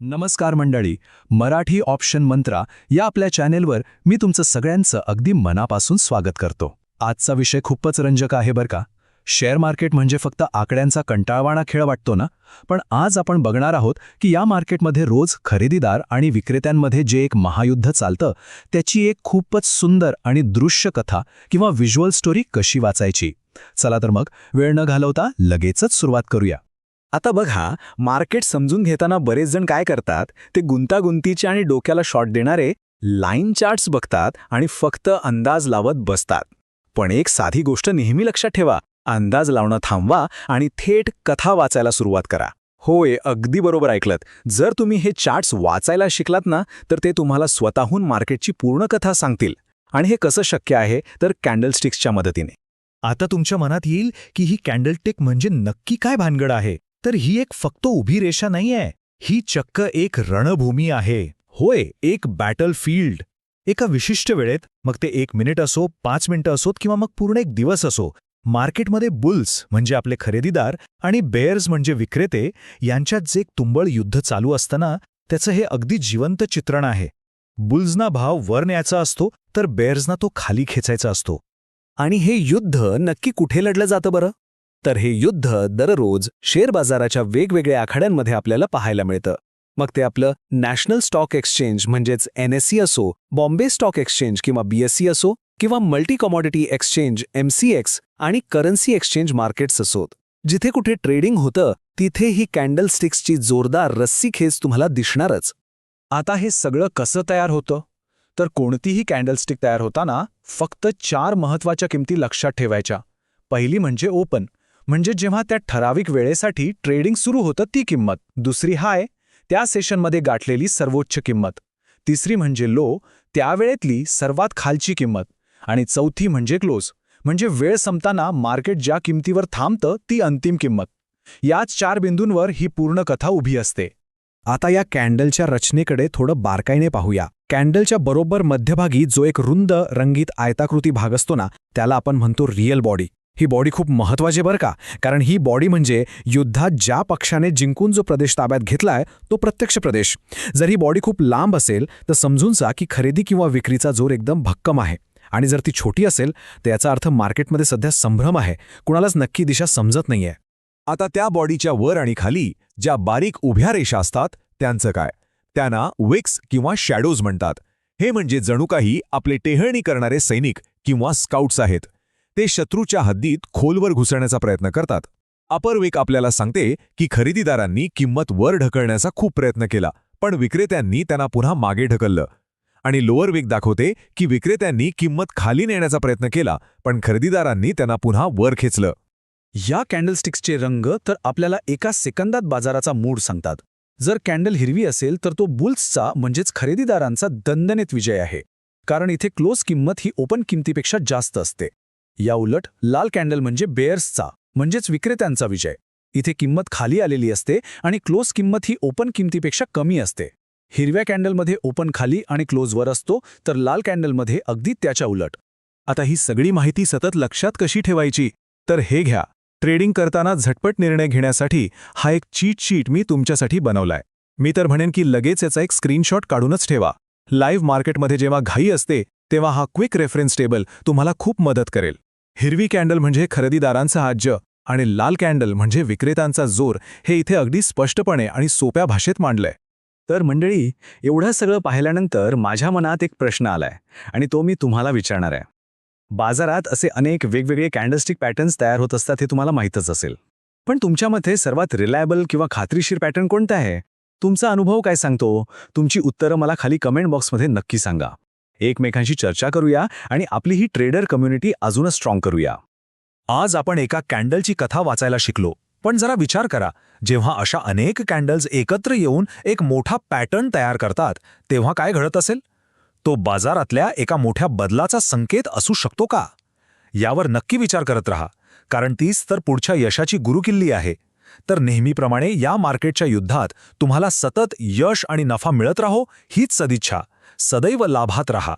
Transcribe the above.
नमस्कार मंडळी. मराठी ऑप्शन मंत्रा या आपल्या चॅनेलवर मी तुमचं सगळ्यांचं अगदी मनापासून स्वागत करतो. आजचा विषय खूपच रंजक आहे बरं का. शेअर मार्केट म्हणजे फक्त आकड्यांचा कंटाळवाणा खेळ वाटतो ना, पण आज आपण बघणार आहोत की या मार्केटमध्ये रोज खरेदीदार आणि विक्रेत्यांमध्ये जे एक महायुद्ध चालतं त्याची एक खूपच सुंदर आणि दृश्य कथा किंवा व्हिज्युअल स्टोरी कशी वाचायची. चला तर मग वेळ न घालवता लगेचच सुरुवात करूया. आता बघा, मार्केट समजून घेताना बरेच जण काय करतात, ते गुंतागुंतीचे आणि डोक्याला शॉट देणारे लाईन चार्ट्स बघतात आणि फक्त अंदाज लावत बसतात. पण एक साधी गोष्ट नेहमी लक्षात ठेवा, अंदाज लावणं थांबवा आणि थेट कथा वाचायला सुरुवात करा. होय, अगदी बरोबर ऐकलत. जर तुम्ही हे चार्ट्स वाचायला शिकलात ना, तर ते तुम्हाला स्वतःहून मार्केटची पूर्ण कथा सांगतील. आणि हे कसं शक्य आहे, तर कॅन्डलस्टिक्सच्या मदतीने. आता तुमच्या मनात येईल की ही कॅन्डलस्टिक म्हणजे नक्की काय भानगड आहे. तर ही एक फक्त उभी रेषा नाहीये, ही चक्क एक रणभूमी आहे. होय, एक बॅटलफील्ड. एका विशिष्ट वेळेत, मग ते 1 मिनिट असो, 5 मिनिटं असोत किंवा मग पूर्ण एक दिवस असो, मार्केटमध्ये बुल्स म्हणजे आपले खरेदीदार आणि बेअर्स म्हणजे विक्रेते यांच्यात जे एक तुंबळ युद्ध चालू असताना त्याचं हे अगदी जिवंत चित्रण आहे. बुल्सना भाव वर न्यायचा असतो, तर बेअर्सना तो खाली खेचायचा असतो. आणि हे युद्ध नक्की कुठे लढलं जातं बरं? तर हे युद्ध दररोज शेअर बाजाराच्या वेगवेगळ्या आखाड्यांमध्ये आपल्याला पाहायला मिळतं. मग ते आपलं नॅशनल स्टॉक एक्सचेंज म्हणजेच NSE असो, बॉम्बे स्टॉक एक्सचेंज किंवा BSE असो, किंवा मल्टी कमॉडिटी एक्सचेंज MCX आणि करन्सी एक्सचेंज मार्केट्स असोत. जिथे कुठे ट्रेडिंग होतं तिथे ही कॅन्डलस्टिक्सची जोरदार रस्सीखेच तुम्हाला दिसणारच. आता हे सगळं कसं तयार होतं? तर कोणतीही कॅन्डलस्टिक तयार होताना फक्त 4 महत्त्वाच्या किमती लक्षात ठेवायच्या. पहिली म्हणजे ओपन, म्हणजे जेव्हा त्या ठराविक वेळेसाठी ट्रेडिंग सुरू होतं ती किंमत. दुसरी हाय, त्या सेशनमध्ये गाठलेली सर्वोच्च किंमत. तिसरी म्हणजे लो, त्यावेळेतली सर्वात खालची किंमत. आणि चौथी म्हणजे क्लोज, म्हणजे वेळ संपताना मार्केट ज्या किमतीवर थांबतं ती अंतिम किंमत. याच 4 बिंदूंवर ही पूर्ण कथा उभी असते. आता या कॅन्डलच्या रचनेकडे थोडं बारकाईने पाहूया. कॅन्डलच्या बरोबर मध्यभागी जो एक रुंद रंगीत आयताकृती भाग असतो ना, त्याला आपण म्हणतो रिअल बॉडी. ही बॉडी खूप महत्त्वाची बरं का, कारण ही बॉडी म्हणजे युद्धात ज्या पक्षाने जिंकून जो प्रदेश ताब्यात घेतलाय तो प्रत्यक्ष प्रदेश. जर ही बॉडी खूप लांब असेल तर समजून जा की खरेदी किंवा विक्रीचा जोर एकदम भक्कम आहे. आणि जर ती छोटी असेल तर याचा अर्थ मार्केटमध्ये सध्या संभ्रम आहे, कुणालाच नक्की दिशा समजत नाहीये. आता त्या बॉडीच्या वर आणि खाली ज्या बारीक उभ्या रेषा असतात त्यांचं काय? त्यांना विक्स किंवा शॅडोज म्हणतात. हे म्हणजे जणू काही आपले टेहळणी करणारे सैनिक किंवा स्काउट्स आहेत. ते शत्रूच्या हद्दीत खोलवर घुसण्याचा प्रयत्न करतात. अपर विक आपल्याला सांगते की खरेदीदारांनी किंमत वर ढकलण्याचा खूप प्रयत्न केला, पण विक्रेत्यांनी त्यांना पुन्हा मागे ढकललं. आणि लोअर विक दाखवते की विक्रेत्यांनी किंमत खाली नेण्याचा प्रयत्न केला, पण खरेदीदारांनी त्यांना पुन्हा वर खेचलं. या कॅन्डलस्टिक्सचे रंग तर आपल्याला एका सेकंदात बाजाराचा मूड सांगतात. जर कॅन्डल हिरवी असेल तर तो बुल्सचा म्हणजेच खरेदीदारांचा दणदणीत विजय आहे, कारण इथे क्लोज किंमत ही ओपन किमतीपेक्षा जास्त असते. या उलट लाल कॅन्डल म्हणजे बेअर्सचा म्हणजेच विक्रेत्यांचा विजय. इथे किंमत खाली आलेली असते आणि क्लोज किंमत ही ओपन किमतीपेक्षा कमी असते. हिरव्या कॅन्डलमध्ये ओपन खाली आणि क्लोज वर असतो, तर लाल कॅन्डलमध्ये अगदी त्याच्या उलट. आता ही सगळी माहिती सतत लक्षात कशी ठेवायची? तर हे घ्या. ट्रेडिंग करताना झटपट निर्णय घेण्यासाठी हा एक चीट शीट मी तुमच्यासाठी बनवलाय. मी तर म्हणेन की लगेच याचा एक स्क्रीनशॉट काढूनच ठेवा. लाईव्ह मार्केटमध्ये जेव्हा घाई असते तेव्हा हा क्विक रेफरन्स टेबल तुम्हाला खूप मदत करेल. हिरवी कॅन्डल म्हणजे खरेदीदारांचं राज्य आणि लाल कॅन्डल म्हणजे विक्रेत्यांचा जोर, हे इथे अगदी स्पष्टपणे आणि सोप्या भाषेत मांडलंय. तर मंडळी, एवढं सगळं पाहिल्यानंतर माझ्या मनात एक प्रश्न आलाय आणि तो मी तुम्हाला विचारणार आहे. बाजारात असे अनेक वेगवेगळे कॅन्डलस्टिक पॅटर्न्स तयार होत असतात हे तुम्हाला माहीतच असेल. पण तुमच्या मते सर्वात रिलायबल किंवा खात्रीशीर पॅटर्न कोणता आहे? तुमचा अनुभव काय सांगतो? तुमची उत्तरं मला खाली कमेंट बॉक्समध्ये नक्की सांगा. एकमेकांशी चर्चा करूया आणि आपली ही ट्रेडर कम्युनिटी अजूनच स्ट्रॉंग करूया. आज आपण एका कॅन्डलची कथा वाचायला शिकलो, पण जरा विचार करा, जेव्हा अशा अनेक कॅन्डल्स एकत्र येऊन एक मोठा पॅटर्न तयार करतात तेव्हा काय घडत असेल? तो बाजारातल्या एका मोठ्या बदलाचा संकेत असू शकतो का? यावर नक्की विचार करत रहा, कारण तीच तर पुढच्या यशाची गुरुकिल्ली आहे. तर नेहमीप्रमाणे या मार्केटच्या युद्धात तुम्हाला सतत यश आणि नफा मिळत राहो हीच सदिच्छा. सदैव लाभात रहा.